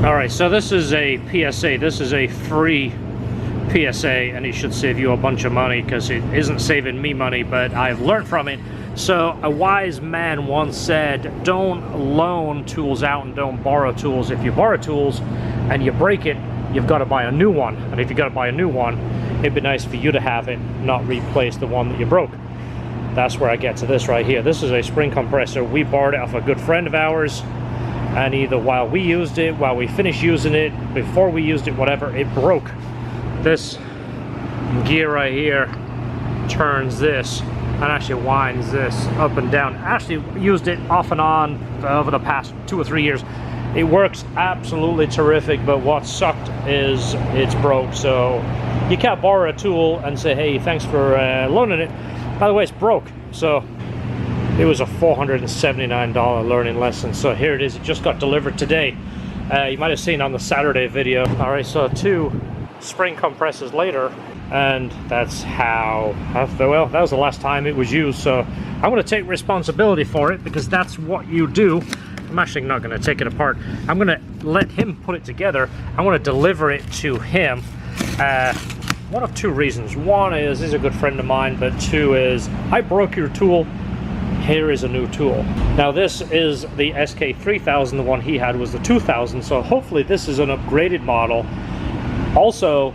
All right, so this is a PSA. This is a free PSA, and it should save you a bunch of money because it isn't saving me money, but I've learned from it. So a wise man once said, don't loan tools out and don't borrow tools. If you borrow tools and you break it, you've got to buy a new one. And if you got to buy a new one, it'd be nice for you to have it, not replace the one that you broke. That's where I get to this right here. This is a spring compressor. We borrowed it off a good friend of ours, and either while we used it, while we finished using it, before we used it, whatever, it broke. This gear right here turns this and actually winds this up and down. Actually used it off and on over the past 2 or 3 years. It works absolutely terrific, but what sucked is it's broke. So you can't borrow a tool and say, hey, thanks for loaning it. By the way, it's broke. So it was a $479 learning lesson. So here it is. It just got delivered today. You might have seen on the Saturday video. All right, so 2 spring compressors later, and that's how, well, that was the last time it was used. So I'm going to take responsibility for it because that's what you do. I'm actually not going to take it apart. I'm going to let him put it together. I want to deliver it to him. One of 2 reasons. One is he's a good friend of mine, but 2 is I broke your tool. Here is a new tool. Now this is the SK3000. The one he had was the 2000. So hopefully this is an upgraded model. Also,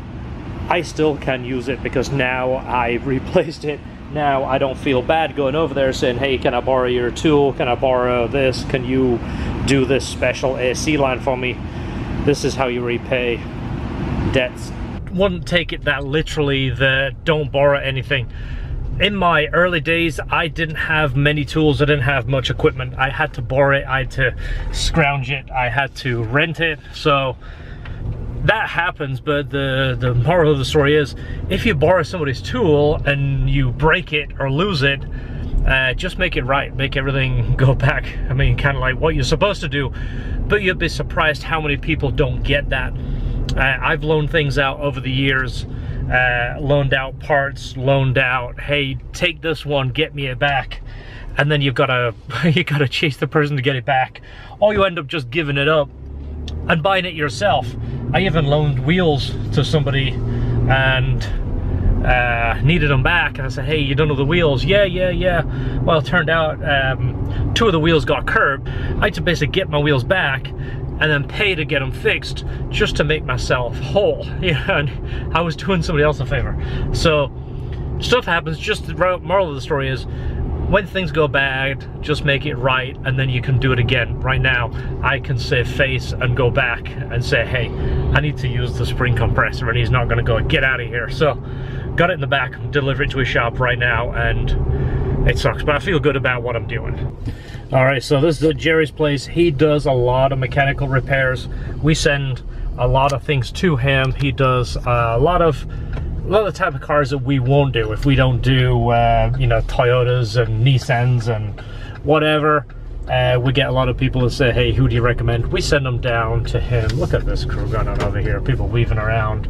I still can use it because now I replaced it. Now I don't feel bad going over there saying, hey, can I borrow your tool? Can I borrow this? Can you do this special AC line for me? This is how you repay debts. Wouldn't take it that literally, that don't borrow anything. In my early days, I didn't have many tools. I didn't have much equipment. I had to borrow it. I had to scrounge it. I had to rent it. So that happens, but the moral of the story is, if you borrow somebody's tool and you break it or lose it, just make it right. Make everything go back. I mean, kind of like what you're supposed to do, but you'd be surprised how many people don't get that. I've loaned things out over the years, loaned out parts, loaned out, hey, take this one, get me it back. And then you've got to chase the person to get it back. Or you end up just giving it up and buying it yourself. I even loaned wheels to somebody and needed them back. And I said, hey, you don't know the wheels? Yeah. Well, it turned out 2 of the wheels got curved. I had to basically get my wheels back and then pay to get them fixed just to make myself whole. Yeah, and I was doing somebody else a favor. So stuff happens. Just the moral of the story is, when things go bad, just make it right, and then you can do it again. Right now, I can save face and go back and say, hey, I need to use the spring compressor, and he's not gonna go, get out of here. So, got it in the back, deliver it to his shop right now, and it sucks, but I feel good about what I'm doing. All right, so this is at Jerry's place. He does a lot of mechanical repairs. We send a lot of things to him. He does a lot of the type of cars that we won't do if we don't do you know, Toyotas and Nissans and whatever. We get a lot of people that say, hey, who do you recommend? We send them down to him. Look at this crew going on over here, people weaving around.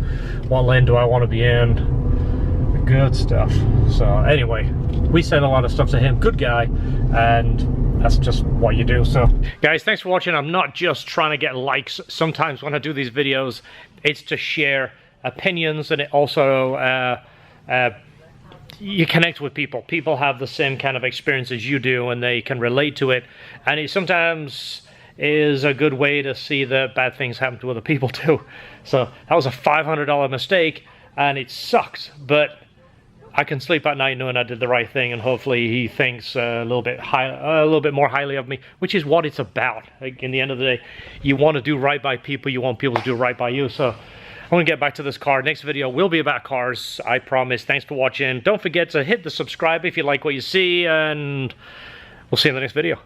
What lane do I want to be in? Good stuff. So anyway, we send a lot of stuff to him. Good guy, and that's just what you do. So guys, thanks for watching. I'm not just trying to get likes. Sometimes when I do these videos, it's to share opinions, and it also you connect with people. People have the same kind of experience as you do, and they can relate to it, and it sometimes is a good way to see that bad things happen to other people too. So that was a $500 mistake, and it sucks, but I can sleep at night knowing I did the right thing, and hopefully he thinks a little bit more highly of me, which is what it's about. Like, in the end of the day, you want to do right by people. You want people to do right by you. So I want to get back to this car. Next video will be about cars, I promise. Thanks for watching. Don't forget to hit the subscribe if you like what you see, and we'll see you in the next video.